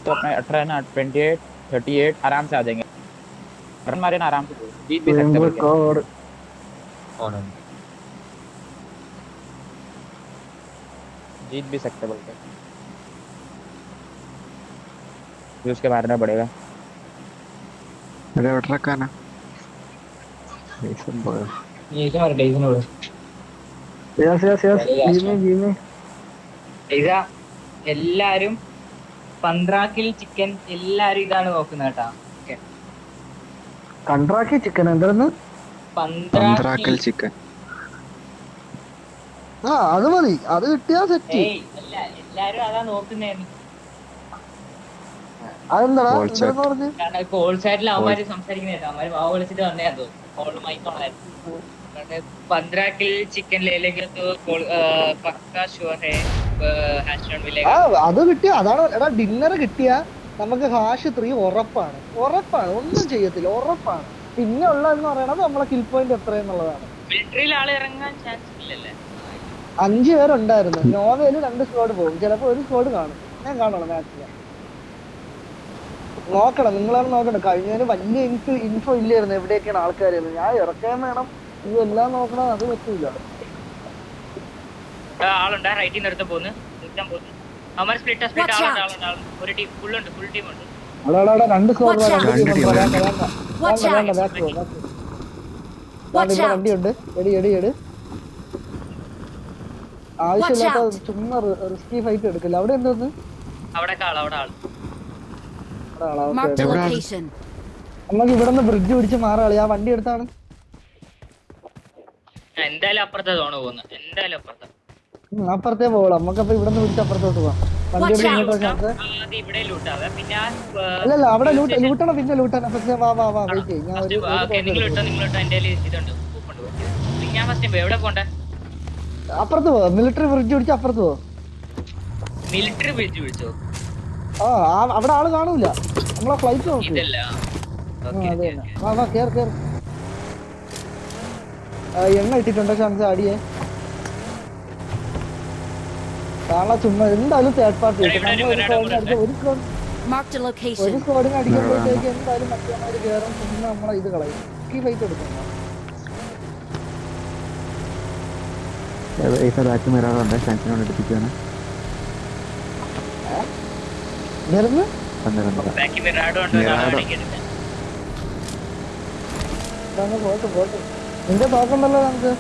तो अपने 18 ना 28 38 आराम से आ जाएंगे। रन मारे ना आराम से जीत भी सकते बल्कि। കോഴിക്കോട് जीत भी सकते बल्कि फिर उसके मारना पड़ेगा। ഇത് എവിടെ ഇറക്കാനാ സംഭവം yes yes yes give me എല്ലാരും പന്ത്രാക്കിൽ ചിക്കൻ എല്ലാരും ഇതാണ് നോക്കുന്നത് കേട്ടാ. കണ്ട്രാക്കി ചിക്കൻ എന്തായിരുന്നു പന്ത്രാക്കിൽ ചിക്കൻ ആ അത് മതി അത് കിട്ടിയാ സെറ്റ് എല്ലാരും അതാ നോക്കുന്നേന്ന്. അതെന്താടാ എന്താന്ന് പറഞ്ഞു കാരണം കോൾ ചാറ്റിൽ അവന്മാര് സംസാരിക്കുന്നേട്ടാ. അവന്മാര് വാവ് വിളിച്ചിട്ട് വന്നേ അതോ കോൾ മൈക്കോണായിരുന്നു. പന്ത്രാക്കിൽ ചിക്കൻ ലേലേക്ക് പക്ക ഷുവർ ഹേ ഹാഷ്ഡൗൺ വില്ലേജ്. അത് കിട്ടിയ അതാണ് എടാ ഡിന്നർ കിട്ടിയ നമുക്ക് ഹാഷ് 3 ഉറപ്പാണ് ഒന്നും ചെയ്യത്തില്ല ഉറപ്പാണ്. പിന്നെ ഉള്ളതെന്ന് പറയണത് നമ്മളെ കിൽ പോയിന്റ് എത്രയെന്നുള്ളതാണ്. മിലിറ്ററിയിൽ ആള് ഇറങ്ങാൻ ചാൻസ് ഇല്ലല്ലേ. 5 പേരുണ്ടായിരുന്നു. നോവയില് 2 സ്ക്വാഡ് പോകും, ചിലപ്പോ 1 സ്ക്വാഡ് കാണും. ഞാൻ കാണണം മാച്ചില് നോക്കണം, നിങ്ങളാണ് നോക്കണം. കഴിഞ്ഞതിന് വലിയ ഇൻഫോ ഇല്ലായിരുന്നു എവിടെയൊക്കെയാണ് ആൾക്കാരെന്ന്. ഞാൻ ഇറക്കാൻ വേണം ഇതെല്ലാം നോക്കണം, അത് പറ്റൂല. ആളുണ്ട് റൈറ്റിൽ നിന്ന് എടുത്ത് പോകുന്നു അവന്മാർ സ്പ്ലിറ്റ് ഒരു ടീം ഫുൾ ടീം ഉണ്ട്. 2 സ്ക്വാഡ് വണ്ടിയുണ്ട്. എടി ആവശ്യമില്ലാത്ത ചുമ്മാ റിസ്കി ഫൈറ്റ് എടുക്കില്ല. അവിടെ എന്തോന്ന് നമുക്ക് ഇവിടെ നിന്ന് ബ്രിഡ്ജ് പിടിച്ച് മാറാളി. ആ വണ്ടി എടുത്താണ് എന്തായാലും അപ്പുറത്തെ തോണ് പോകുന്നത്. എന്തായാലും അപ്പുറത്തേ പോകണം. നമുക്കപ്പൊ ഇവിടെ നിന്ന് പിടിച്ച് അപ്പുറത്തോട്ട് പോവാം. വണ്ടി അല്ലല്ല അവിടെ ലൂട്ടണം, പിന്നെ ലൂട്ടണം. പക്ഷെ വാ വെയിറ്റ് ചെയ്യും. അപ്പുറത്ത് പോവാ. മിലിറ്ററി ബ്രിഡ്ജ് പിടിച്ച് അപ്പുറത്ത് പോവാ. മിലിറ്ററി ബ്രിഡ്ജ് പിടിച്ചോ? അവിടെ ആള് കാണൂല. നമ്മളെ ഫ്ലൈറ്റ് നോക്കി. കേറ് എണ്ണ ഇട്ടിട്ടുണ്ടോ ചാൻസ് അടിയേ കാണാ. ചുമ്മാ എന്തായാലും തേർഡ് പാർട്ടി ഒരു സ്ക്വാഡിനെ അടിക്കുമ്പോഴത്തേക്ക് എന്തായാലും മറ്റേ കയറും. പിന്നെ നമ്മളെ ഇത് കളയും. ഈ ഫൈറ്റ് എടുക്കണം. പോട്ട് നിന്റെ തോക്കുണ്ടല്ലോ നമുക്ക്.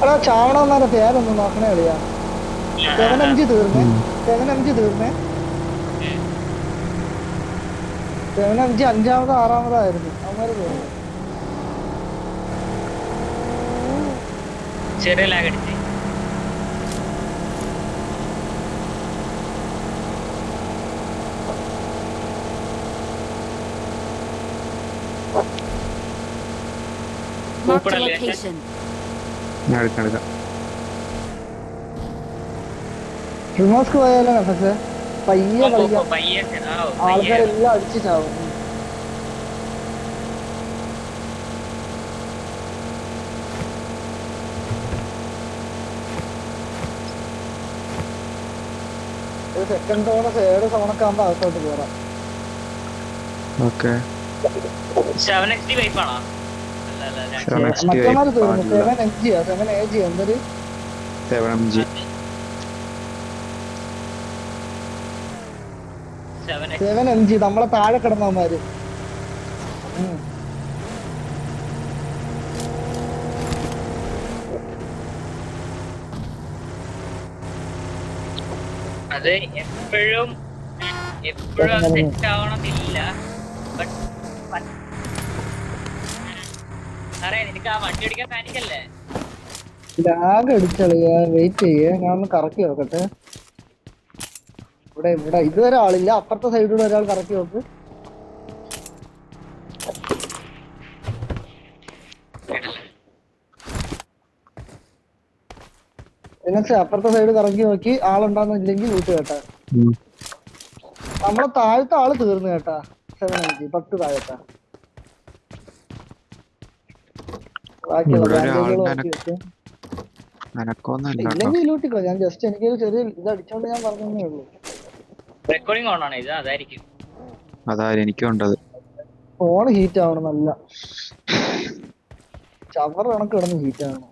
എടാ ചാവണന്മാരെ പേരൊന്നും നോക്കണേ കളിയാ. 7MG തീർന്നേ. 7MG 5-ാമതോ 6-ാമതോ ആയിരുന്നു. അവന്മാര് തീർന്നു. ചെറിയ ലാഗടിച്ച് റിമോസ്ക് പോയാലാണ് പക്ഷെ പയ്യെ കളിക്കാം. ആൾക്കാരെല്ലാം അടിച്ചു ചാവും. സെക്കൻഡ് സോണ് 7 സോണൊക്കെ ആകുമ്പോ അകത്തോട്ട് കയറാം. മറ്റന്മാര് തീർന്നു. 7MG എന്തൊരു 7MG നമ്മളെ താഴെ കിടന്നവന്മാര്. അത് എപ്പോഴും സെറ്റ് ആവണമെന്നില്ല. നിനക്ക് ആ വണ്ടി ഓടിക്കാൻ പാനിക്കല്ലേ? ലാഗ് അടിച്ചളിയാ. വെയിറ്റ് ചെയ്യേ, ഞാൻ ഒന്ന് കറക്കി നോക്കട്ടെ. ഇവിടെ ഇതുവരെ ആളില്ല. അപ്പുറത്തെ സൈഡിലൂടെ ഒരാൾ കറക്കി നോക്ക്. അപ്പുറത്തെ സൈഡ് കറക്കി നോക്കി ആളുണ്ടാന്നില്ലെങ്കിൽ ലൂട്ട് കേട്ടാ. നമ്മളെ താഴത്തെ ആള് തീർന്നു കേട്ടാ. 7MG 10 താഴത്താ. ബാക്കിയുള്ള ഇവിടെ ബാൻഡേജുകൾ ഒരാളുടെ മാറ്റി വെച്ച് അനക്കൊന്നും ഇല്ല കേട്ടോ. ഇല്ലെങ്കിൽ ലൂട്ടിക്കോ. ഞാൻ ജസ്റ്റ് എനിക്കൊരു ചെറിയ ഇത് അടിച്ചോണ്ട് ഞാൻ പറഞ്ഞേ ഉള്ളൂ. റെക്കോർഡിംഗ് ഓൺ ആണ് ഇത്, അതായിരിക്കും. അതായത് എനിക്കും ഉണ്ടത്. ഫോൺ ഹീറ്റ് ആവണം നല്ല ചവർ കണക്ക് കിടന്ന് ഹീറ്റ് ആവണം.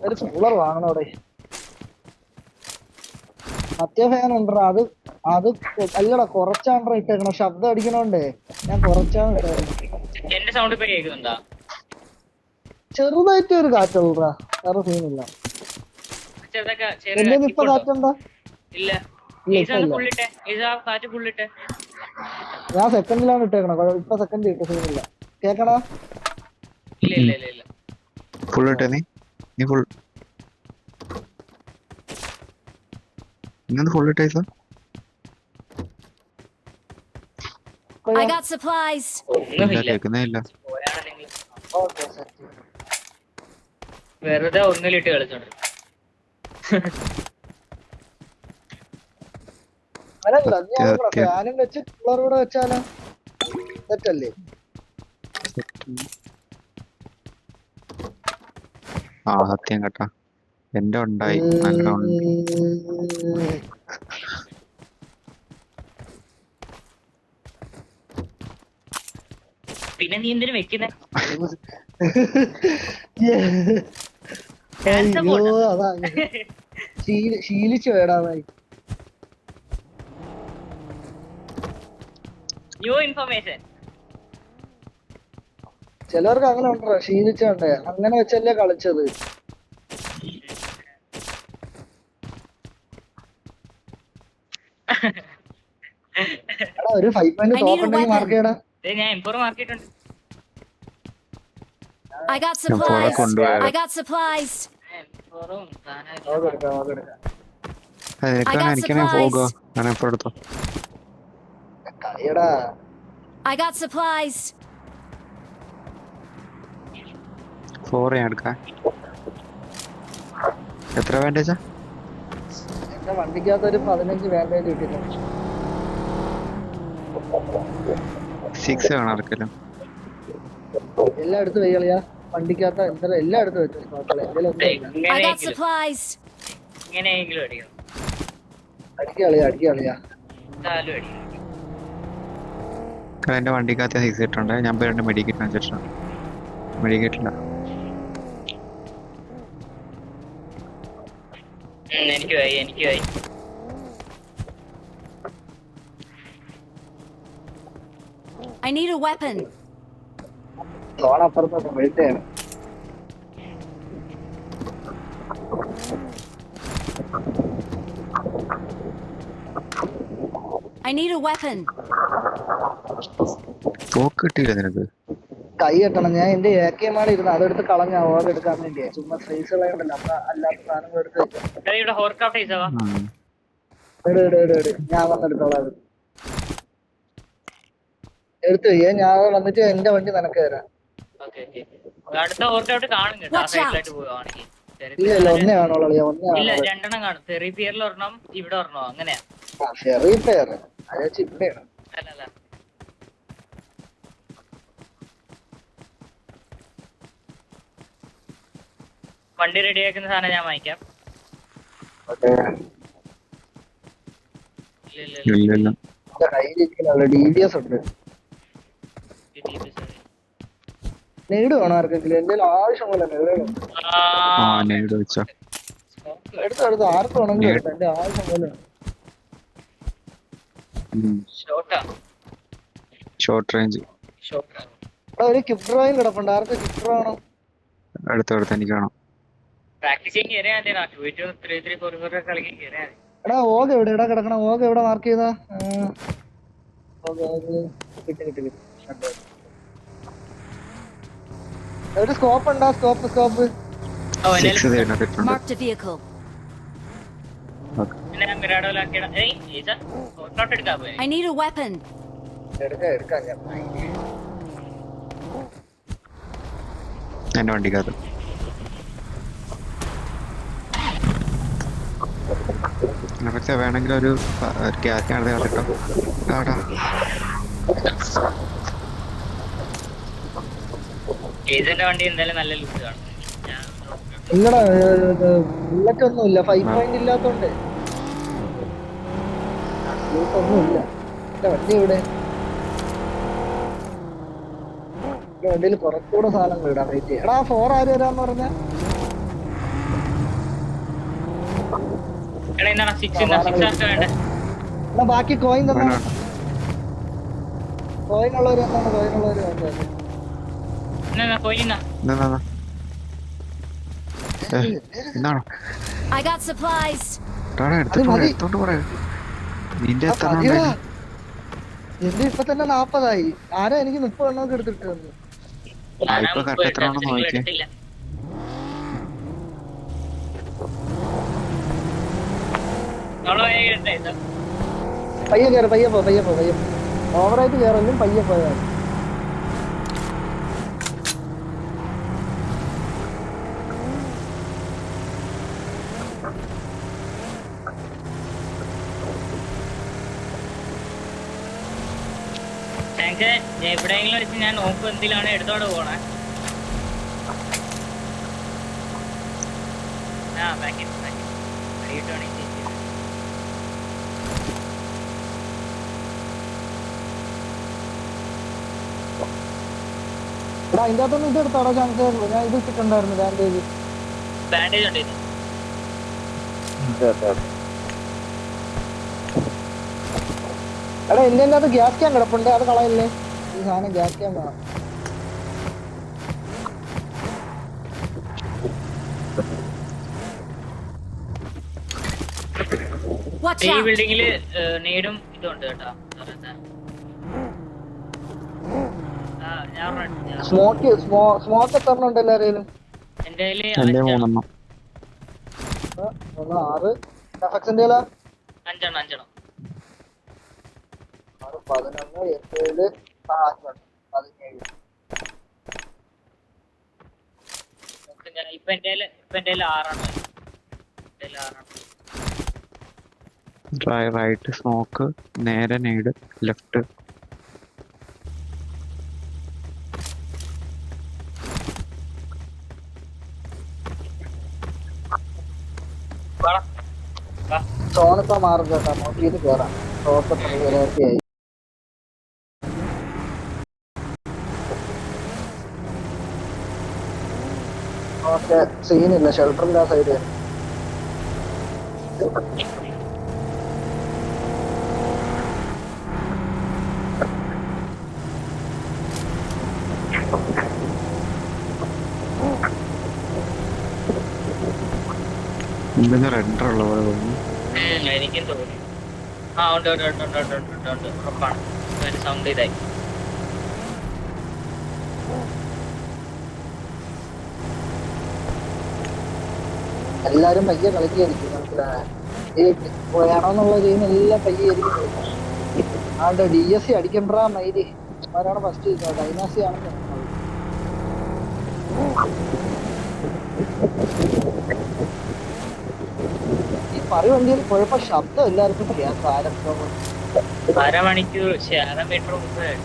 ഒരു കൂളർ വാങ്ങണം അവിടെ. മറ്റേ ഫാൻ ഉണ്ടോ? അത് അത് അല്ലടാ കുറച്ചാണ്ടാ ഇട്ടേക്കണം. ശബ്ദം അടിക്കണോണ്ടേ ഞാൻ കുറച്ചാണ് ഇട്ടേക്കണം. എന്റെ സൗണ്ട് ഇപ്പൊ കേൾക്കുന്നുണ്ടാ? ചെറുതായിട്ട് ഒരു കാറ്റുള്ളൂടാ, വേറെ സീനില്ല. ചെറുതൊക്കെ എന്റെ ഇപ്പൊ കാറ്റുണ്ടോ? ഇല്ല. ഇല്ല ഇപ്പൊ ഇല്ല. ഫുള്ളിട്ടെ കാറ്റ് ഫുള്ളിട്ടെ. ഞാൻ സെക്കൻഡിലാണ് ഇട്ടേക്കണം. ഇപ്പൊ സെക്കൻഡ് ഇട്ട് സീനില്ല. കേക്കണോ? ഇല്ല ഇല്ല ഇല്ല ഇല്ല. ഫുൾ ഇട്ടേ നീ ഫുൾ ഇന്നത് ഫുൾ ഇട്ടേ സാർ. I got supplies. ഒന്നുമില്ല. കേൾക്കുന്നേ ഇല്ല. പോരാണെങ്കിൽ ഓക്കെ സെറ്റ്. വെറുതെ ഒന്നിലിട്ട് കളിച്ചോണ്ട്. അല്ലല്ല ഫാനും വെച്ച് കൂളർ കൂടെ വെച്ചാലോ സെറ്റല്ലേ? ആ സത്യം കേട്ടാ, എന്റെ ഉണ്ടായി നല്ല ഉണ്ട്. പിന്നെ നീ എന്തിനു വെക്കുന്നേ? അയ്യോ അതാ ശീലിച്ചു വേടാന്നായി. New information. ചിലവർക്ക് അങ്ങനെ ഉണ്ടോ, ശീലിച്ചോണ്ടേ അങ്ങനെ വെച്ചല്ലേ കളിച്ചത്. എടാ ഒരു 5 ടോപ്പ് ഉണ്ടെങ്കിൽ മാർക്ക് ചെയ്യടാ. ഞാൻ എംപോർ മാർക്കിട്ടുണ്ട്. I got supplies. I got supplies. എംപോറും എനിക്കാണ് പോകോ ഞാൻ എപ്പോ എടുത്തോ. കളിയടാ. I got supplies. 4 ഞാൻ എടുക്കാം. എത്ര വേണ്ടേച്ചാ? എന്റെ വണ്ടിക്കകത്ത് ഒരു 15 വേണ്ടേജ് കിട്ടിയിട്ടുണ്ട്. 6 വേണം ആർക്കെല്ലാം. എല്ലാം എടുത്ത് പോയി കളിയാ. വണ്ടിക്കകത്ത് എന്താ എല്ലാം എടുത്ത് വെച്ചു. I got supplies. ഇങ്ങനെയെങ്കിലും അടിക്കണം. അടിക്കളിയാ അടിക്കളിയാ. എന്തായാലും അടിക്കണം. എന്റെ വണ്ടിക്കകത്ത് 6 ഇട്ടുണ്ട്. ഞാൻ പോയി 2 മെഡിക്കറ്റ് വെച്ചിട്ടുണ്ട്. മെഡിക്കറ്റില്ല. എനിക്ക് പോയി. I need a weapon. അപ്പുറത്തോട്ട് വെയിറ്റാണ്. I need a weapon. തോക്ക് കിട്ടിയില്ല നിനക്ക്? കൈ കെട്ടണം. ഞാൻ എന്റെ ഏക്കമാടെ ഇരുന്ന് അതെടുത്ത് കളഞ്ഞ ഓർഡർ എടുക്കാൻ വേണ്ടിയാ. ചുമ്മാ സ്പേസ് കളയണ്ടല്ലോ. അപ്പൊ അല്ലാത്ത സാധനങ്ങൾ എടുത്ത് വെക്കാം. ഇവിടെ ഹോർക്രാഫ്റ്റ് ചെയ്തവാ. ഞാൻ വന്നെടുത്തോളാം. എടുത്തു വയ്യേ. ഞാൻ വന്നിട്ട് എന്റെ വണ്ടി നിനക്ക് തരാം. അടുത്ത ഹോർക്രാഫ്റ്റ് കാണും കേട്ടോ. ആ സൈഡിലായിട്ട് പോവാണെങ്കിൽ ഇല്ല ഒന്നേ കാണുള്ളൂ. ഇല്ല 2 എണ്ണം കാണും. ഫെറി പിയറിൽ ഒരെണ്ണം, ഇവിടെ ഒരെണ്ണം, അങ്ങനെയാ. ഫെറി പെയർ അത് ചിപ്പയാണ്. അല്ല വണ്ടി റെഡിയാക്കുന്ന സാധനം ഞാൻ വാങ്ങിക്കാം. ഇല്ല കയ്യിലിരിക്കുന്ന DBS ഉണ്ട്. നെയ്ഡ് വേണം ആർക്കെങ്കിലും? എന്റെ ആവശ്യം പോലെ നെയ്ഡ് വെച്ചോ. എടുത്ത് ആർക്ക് വേണമെങ്കിലും എടുത്ത്. എന്റെ ആവശ്യം പോലെ ഷോർട്ട് റേഞ്ച്. ഒരു കിപ്പ് ഡ്രോയും കിടപ്പുണ്ട്. ആർക്ക് കിപ്പ് ഡ്രോ വേണം? അടുത്ത് എനിക്ക് വേണം. എടാ ഓഗ് എവിടെ കിടക്കണം? ഓഗ് എവിടെ മാർക്ക് ചെയ്താ? കിട്ടി. ഒരു സ്കോപ്പ് ഉണ്ടോ? Scope. Marked a vehicle. I need a weapon. എടുക്കാം ഞാൻ. എന്റെ വണ്ടിക്കകത്ത് വേണമെങ്കിൽ ഒരു ഗ്യാസ് കേട്ടോ. ഏതിന്റെ വണ്ടി എന്തായാലും നല്ല ലൂട്ട് കാണും. ഇല്ലടാ ബുള്ളറ്റ് ഒന്നും ഇല്ല, 5 പോയിന്റ് ഇല്ലാത്തോണ്ട് ഒന്നും ഇല്ല. എന്റെ വണ്ടി ഇവിടെ വണ്ടിയിൽ കുറച്ചുകൂടെ സാധനങ്ങൾ ഇടാൻ വെയിറ്റ്. എടാ 4 ആര് വരാന്ന് പറഞ്ഞ എടാ എന്താണ് 6 ആർക്ക് വേണ്ടേ? എന്നാ ബാക്കി കോയിൻ തന്നെ. കോയിൻ ഉള്ളവര് എന്താണ്? കോയിൻ ഉള്ളവര് വേണ്ടത് എന്നാ കോയിനാ എന്നാണോ I got supplies. എടുത്തോണ്ട് പോരെ, എടുത്തോണ്ട് പോരെ. നിന്റെ എത്ര ഉണ്ടായി? എന്റെ ഇപ്പൊ തന്നെ 40 ആരാ എനിക്ക് 30 എണ്ണമൊക്കെ എടുത്തിട്ട് വന്നു. ഇപ്പൊ കറക്റ്റ് എത്ര ആണെന്ന് നോക്കിയേ. എടുത്തില്ല. പയ്യെ കയറി, പയ്യെ പോ. ഓവറായിട്ട് കയറലും പയ്യെ പോയാൽ. എവിടെയെങ്കിലും വെച്ച് ഞാൻ നോക്കും എന്തിലാണ് എടുത്തോണ്ട് പോണേ. അതിന്റെ അകത്തൊന്നും ഇത് എടുത്തോടാ ചാൻസ്. ഞാൻ ഇത് ഇട്ടിട്ടുണ്ടായിരുന്നു ബാൻഡേജ്. ബാൻഡേജ് ഉണ്ട് ഇത്. എടാ എന്റെ അകത്ത് ഗ്യാസ് ക്യാൻ കിടപ്പുണ്ട്, അത് കളയല്ലേ. ഈ സാധനം ഗ്യാസ് ക്യാൻ വേണം. Watch ഈ out. ബിൽഡിങ്ങില് നേടും ഇതുണ്ട് കേട്ടോ. സ്മോക്ക് എത്രണ്ണം ഉണ്ട് എല്ലാവരും? എന്റെ എന്റെ 3 എണ്ണം. 6 എഫക്സിന്റെ 5 എണ്ണം 11 7 17. ഇപ്പൊ എന്റെ 6 ആണ്. റൈറ്റ് സ്മോക്ക്, നേരെ നേട്, ലെഫ്റ്റ്. സോണിപ്പോ മാറും കേട്ടോ, നോക്കിയിട്ട് കേറാം. ആയി. ഓക്കെ, സീനില്ല. ഷെൽട്ടറിന്റെ ആ സൈഡ് റെൻഡർ ഉള്ള പോലെ തോന്നുന്നു. എനിക്കും തോന്നി. ഉണ്ട് ഉറപ്പാണ്. സൗണ്ട് ഇതായി. എല്ലാരും പയ്യെ കളിക്കായിരിക്കും, മനസ്സിലായ ഈ വേണമെന്നുള്ള ചെയ്യുന്ന എല്ലാം പയ്യെ ആയിരിക്കും. ആണ്ട് DSC അടിക്കണ്ടാ മൈരി ആരാണ് ഫസ്റ്റ് ഡൈനാസി ആണ്. ഈ പറ വണ്ടിയിൽ കുഴപ്പം ശബ്ദം എല്ലാവർക്കും ഗ്യാസ് അരമണിക്കൂർ 1/2 മീറ്റർ മുമ്പ് പേരെ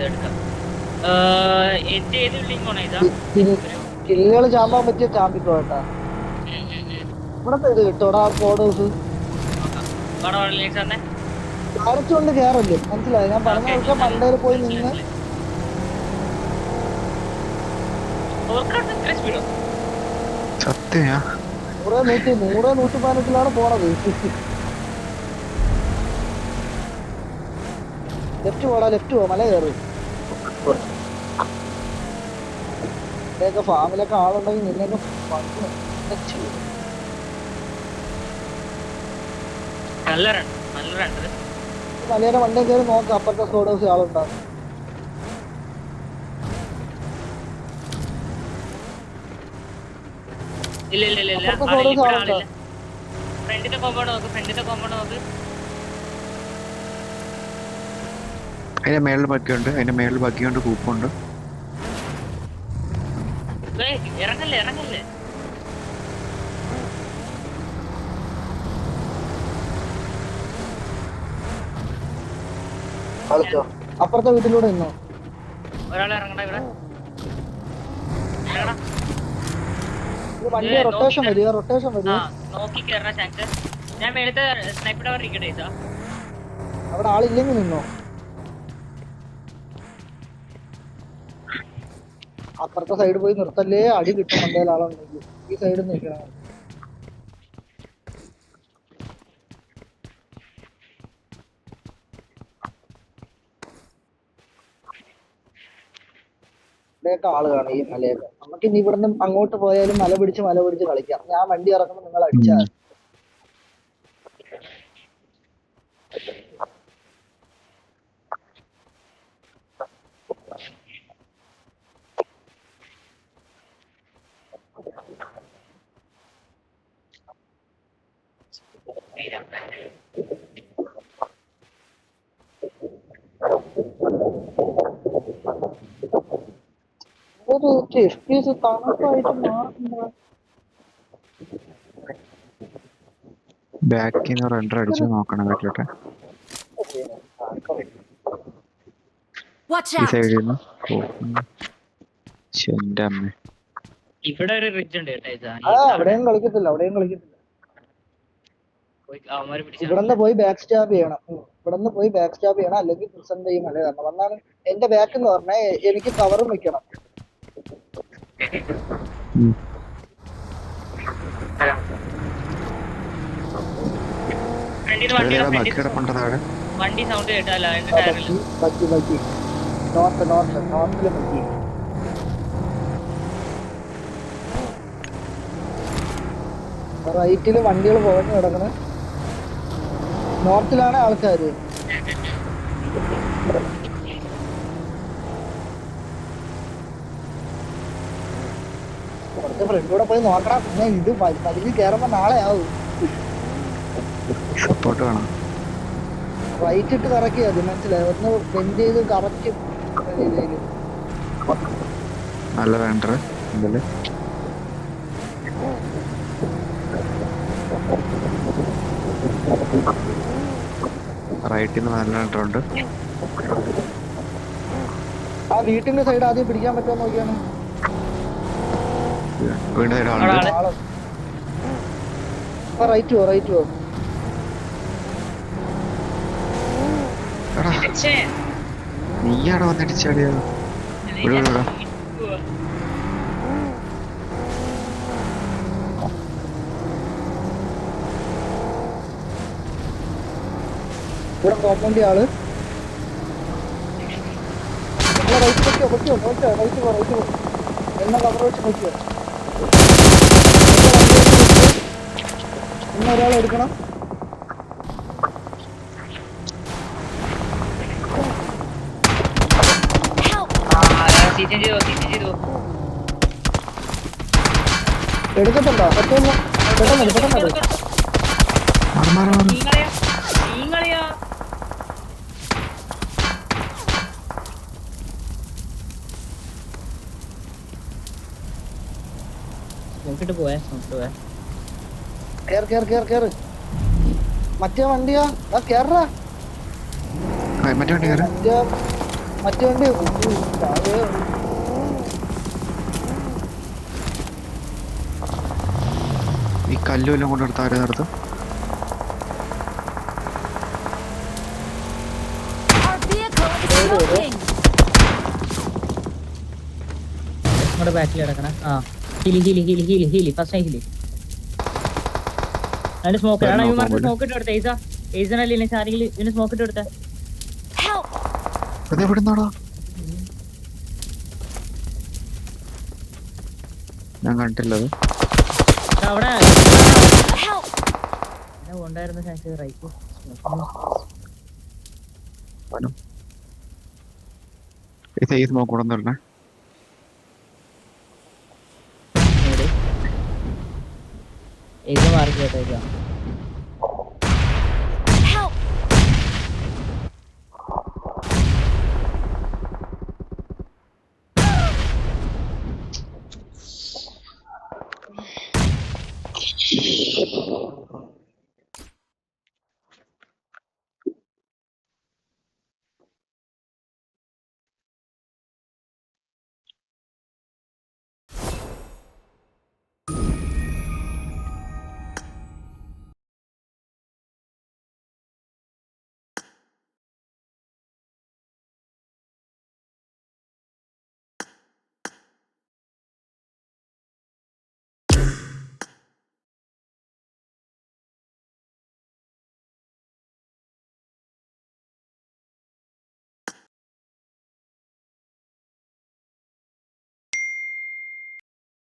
എടുക്കാം. എന്റെ ഏത് ബിൽഡിംഗ് പോണ ഇതാ കില്ലുകൾ ചാമ്പാൻ പറ്റിയ ചാമ്പിക്കോ കേട്ടാ. ഇവിടത്തെ ഇത് കിട്ടോടാ കോഡ് ഹൗസ് അരച്ചുകൊണ്ട് കേറല്ലേ, മനസ്സിലായി. ഞാൻ പറഞ്ഞ ദിവസം മണ്ടയിൽ പോയി നിന്ന് സത്യാ 100-115 പോണത്. ലെഫ്റ്റ് പോടാ, ലെഫ്റ്റ് പോ, മല കയറി. ഇവിടെയൊക്കെ ഫാമിലൊക്കെ ആളുണ്ടെങ്കിൽ നിന്നെയൊക്കെ മലയുടെ വണ്ടിയിൽ കയറി നോക്കാം, അപ്പുറത്തെ സ്കോഡ് ഹൗസ് ആളുണ്ടാവും. ഫ്രണ്ടിന്റെ കോമ്പൗണ്ട് നോക്ക്. അതിന്റെ മേളിൽ ബഗ്ഗിയുണ്ട്, കൂപ്പുണ്ട്. ഇറങ്ങല്ലേ കളിച്ചോ. അപ്പുറത്തെ വീട്ടിലൂടെ നിന്നോ. ഒരാൾ ഇറങ്ങണ ഇവിടെ. വണ്ടി റൊട്ടേഷൻ വരിക, റൊട്ടേഷൻ വരിക. നോക്കി കയറണ ചാൻസ്. ഞാൻ മേളത്തെ സ്നൈപ്പർ ടവർ ഇരിക്കട്ടെ ഇതാ. അവിടെ ആളില്ലെങ്കിൽ നിന്നോ. അപ്പുറത്തെ സൈഡ് പോയി നിർത്തല്ലേ, അടി കിട്ടും മണ്ടയിൽ ആളുണ്ടെങ്കിൽ. ഈ സൈഡിൽ നിൽക്കണം. ഇവിടെയൊക്കെ ആള് കാണും ഈ മലയൊക്കെ. നമുക്ക് ഇനി ഇവിടുന്ന് അങ്ങോട്ട് പോയാലും മല പിടിച്ച് കളിക്കാം. ഞാൻ വണ്ടി ഇറക്കുമ്പോൾ നിങ്ങൾ അടിച്ചാൽ. ഒരു ചെസ്റ്റ് പീസ് തണുപ്പായിട്ട് മാറുന്ന ബാക്കിൽ നിന്ന് റെൻഡർ അടിച്ച് നോക്കണം വീട്ടിലോട്ടെ. Watch ഈ out! സൈഡിൽ നിന്ന് എന്റെ അമ്മ. ഇവിടെ ഒരു റിഡ്ജ് ഉണ്ട് കേട്ടോ ഇതാ. അവിടെയും കളിക്കത്തില്ല. അവന്മാര് പിടിച്ച ഇവിടുന്ന് പോയി ബാക്ക് സ്റ്റാബ് ചെയ്യണം. അല്ലെങ്കിൽ പ്രസന്റ് ഈ മല കാരണം വന്നാണ് എന്റെ ബാക്ക് എന്ന് പറഞ്ഞാൽ എനിക്ക് കവറും വെക്കണം. വണ്ടി സൗണ്ട് കേട്ടാലോ. ബക്കി നോർത്തില് ബക്കി. റൈറ്റില് വണ്ടികൾ പോകഞ്ഞു കിടക്കണ. നോർത്തിലാണ് ആൾക്കാര്. കുറച്ച് ഫ്രണ്ടിലൂടെ പോയി നോക്കണം. പിന്നെ ഇത് വലിഞ്ഞ് കയറുമ്പോ നാളെ ആവും. സപ്പോർട്ട് വേണം. റൈറ്റ് ഇട്ട് കറക്കിയാ മതി. മനസ്സിലായി. ഒന്ന് ബെൻഡ് ചെയ്ത് കറക്റ്റ് നല്ല റെൻഡർ ഇതില്. റൈറ്റിൽ നിന്ന് നല്ല റെൻഡർ ഉണ്ട്. ആ വീട്ടിന്റെ സൈഡ് ആദ്യം പിടിക്കാൻ പറ്റുമോ നോക്കിയാണ്. വീണ്ടും സൈഡ് ആളുണ്ട്. റൈറ്റ് പോ. നീയാണോ വന്നടിച്ചാടിയോ? ഇവിടെ കോമ്പൗണ്ടി ആള്. റൈറ്റ് പൊക്കിയോ. റൈറ്റ് പോ. എന്നെ കവർ വെച്ച് നോക്കിയോ. ഇന്ന് ഒരാൾ എടുക്കണം. എടുക്കത്തുണ്ടോ? പെട്ടെന്ന് നോക്കിട്ട് പോയാ. കേറ്. മറ്റേ വണ്ടിയാ കേറാ. മറ്റേ വണ്ടി കയറി. മറ്റേ വണ്ടി ഈ കല്ലുമെല്ലാം കൊണ്ടെടുത്ത് ആരെ നിർത്തും? Our vehicle is smoking! നമ്മുടെ ബാക്കിൽ കിടക്കണ. Healy first Healy. അതിന് സ്മോക്ക് ആണ്. ഇവന്മാർക്ക് സ്മോക്ക് ഇട്ട് കൊടുത്തേ. ഏസനല്ലേ ആരെങ്കിലും ഇതിന് സ്മോക്ക് ഇട്ട് കൊടുത്തേ. എവിടുന്നാണോ ഞാൻ കണ്ടില്ലത്. അവിടെ ഉണ്ടായിരുന്ന ചാൻസ് റൈറ്റ് ഈ സ്മോക്ക് കൊണ്ടുവന്നിടണേ. ഇത് മാറി കേട്ടോ.